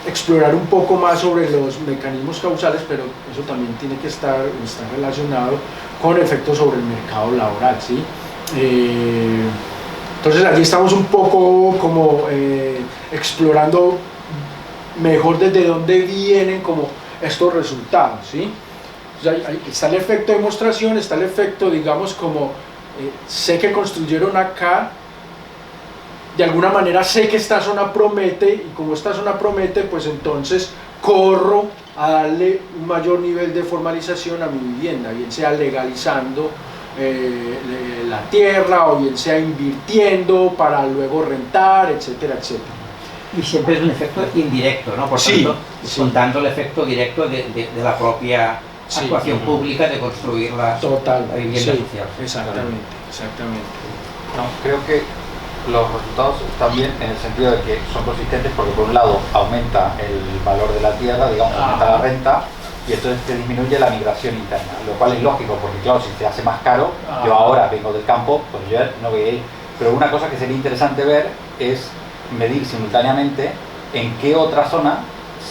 explorar un poco más sobre los mecanismos causales, pero eso también tiene que estar relacionado con efectos sobre el mercado laboral, ¿sí? Entonces allí estamos un poco como explorando mejor desde dónde vienen como estos resultados, ¿sí? Entonces, ahí está el efecto de demostración, está el efecto, digamos, como sé que construyeron acá, de alguna manera sé que esta zona promete, y como esta zona promete, pues entonces corro a darle un mayor nivel de formalización a mi vivienda, bien sea legalizando la tierra, o bien sea invirtiendo para luego rentar, etcétera, etcétera. Y siempre es un efecto indirecto, ¿no? Por tanto, contando el efecto directo de la propia actuación pública de construir la vivienda social. Exactamente. No, creo que los resultados están bien en el sentido de que son consistentes, porque por un lado aumenta el valor de la tierra, digamos, aumenta la renta, y entonces se disminuye la migración interna, lo cual es lógico, porque claro, si se hace más caro, yo ahora vengo del campo, pues yo no voy a ir. Pero una cosa que sería interesante ver es medir simultáneamente en qué otra zona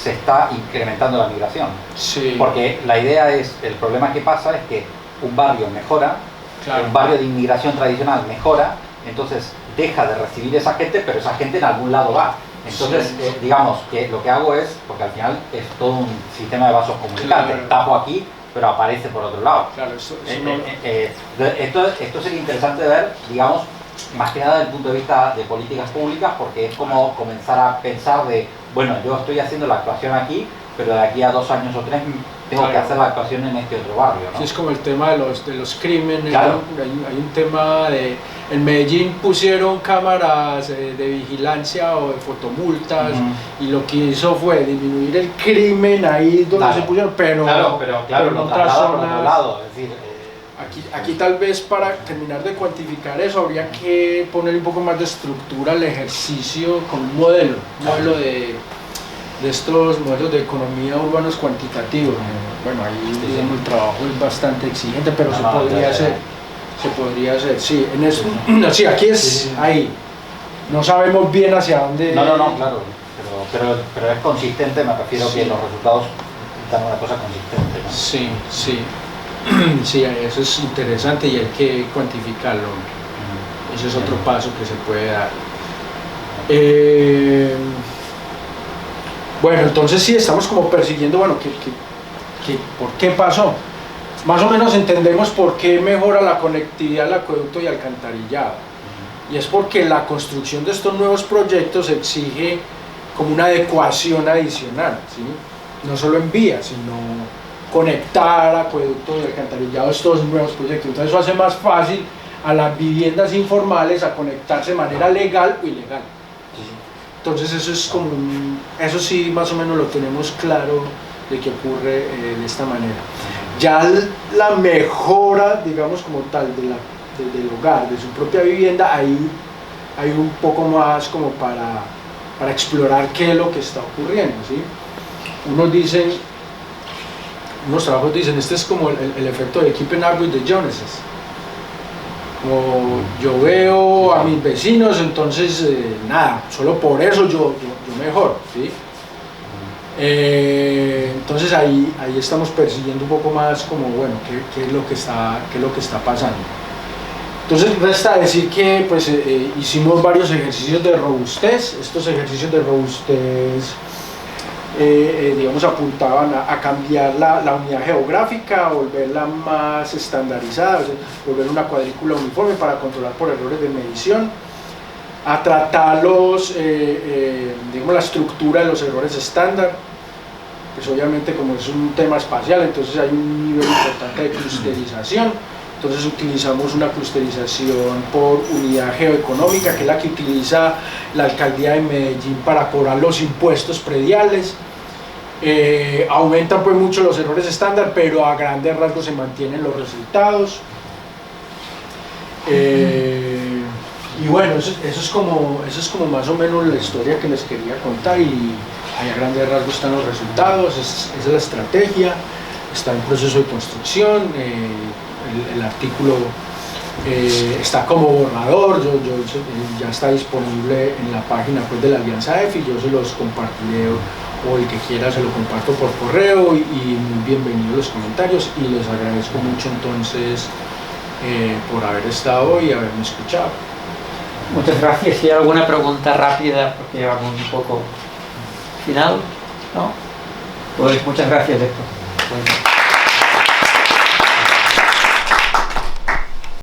se está incrementando la migración. Sí. Porque la idea es, el problema que pasa es que un barrio mejora, un barrio de inmigración tradicional mejora, entonces deja de recibir esa gente, pero esa gente en algún lado va. Entonces, digamos que lo que hago es, porque al final es todo un sistema de vasos comunicantes, tapo aquí, pero aparece por otro lado. Claro, esto sería interesante de ver, digamos, más que nada desde el punto de vista de políticas públicas, porque es como comenzar a pensar de, bueno, yo estoy haciendo la actuación aquí, pero de aquí a 2 años o 3 tengo que hacer la actuación en este otro barrio, ¿no? Sí, es como el tema de los crímenes, claro. Hay un tema de... En Medellín pusieron cámaras de vigilancia o de fotomultas, y lo que hizo fue disminuir el crimen ahí donde se pusieron, pero en otras zonas... lado, es decir, Aquí tal vez para terminar de cuantificar eso habría que poner un poco más de estructura al ejercicio con un modelo de estos modelos de economía urbanos cuantitativos. Bueno, ahí digamos, el trabajo es bastante exigente, pero se podría hacer. Sí, en eso, sí, aquí es ahí. No sabemos bien hacia dónde. No, claro. Pero es consistente, me refiero que los resultados dan una cosa consistente, ¿no? Sí. Sí, eso es interesante y hay que cuantificarlo. Ese es otro paso que se puede dar. Bueno, entonces sí, estamos como persiguiendo, bueno, ¿por qué pasó? Más o menos entendemos por qué mejora la conectividad del acueducto y alcantarillado. Y es porque la construcción de estos nuevos proyectos exige como una adecuación adicional, ¿sí? No solo en vías, sino conectar acueducto y alcantarillado a estos nuevos proyectos. Entonces eso hace más fácil a las viviendas informales a conectarse de manera legal o ilegal. Entonces eso es como eso sí más o menos lo tenemos claro de que ocurre de esta manera. Ya la mejora, digamos como tal, del hogar, de su propia vivienda, hay un poco más como para explorar qué es lo que está ocurriendo, ¿sí? Unos trabajos dicen, este es como el efecto de Keeping Up with the Joneses. Como yo veo a mis vecinos, entonces nada, solo por eso yo mejor, ¿sí? Entonces ahí estamos persiguiendo un poco más como, bueno, qué es lo que está pasando. Entonces resta decir que pues, hicimos varios ejercicios de robustez. Estos ejercicios de robustez digamos apuntaban a cambiar la unidad geográfica, a volverla más estandarizada, o sea, volver una cuadrícula uniforme para controlar por errores de medición, a tratar digamos, la estructura de los errores estándar. Pues obviamente como es un tema espacial, entonces hay un nivel importante de clusterización. Entonces utilizamos una clusterización por unidad geoeconómica, que es la que utiliza la alcaldía de Medellín para cobrar los impuestos prediales. Aumentan pues mucho los errores estándar, pero a grandes rasgos se mantienen los resultados. Y bueno, eso es como más o menos la historia que les quería contar, y ahí a grandes rasgos están los resultados. Esa es la estrategia, está en proceso de construcción. El artículo está como borrador, ya está disponible en la página web de la Alianza EFI. Yo se los compartiré, o el que quiera se lo comparto por correo, y muy bienvenidos los comentarios, y les agradezco mucho entonces por haber estado y haberme escuchado. Muchas gracias. Si hay alguna pregunta rápida, porque llevamos un poco final, ¿no? Pues muchas gracias, Héctor.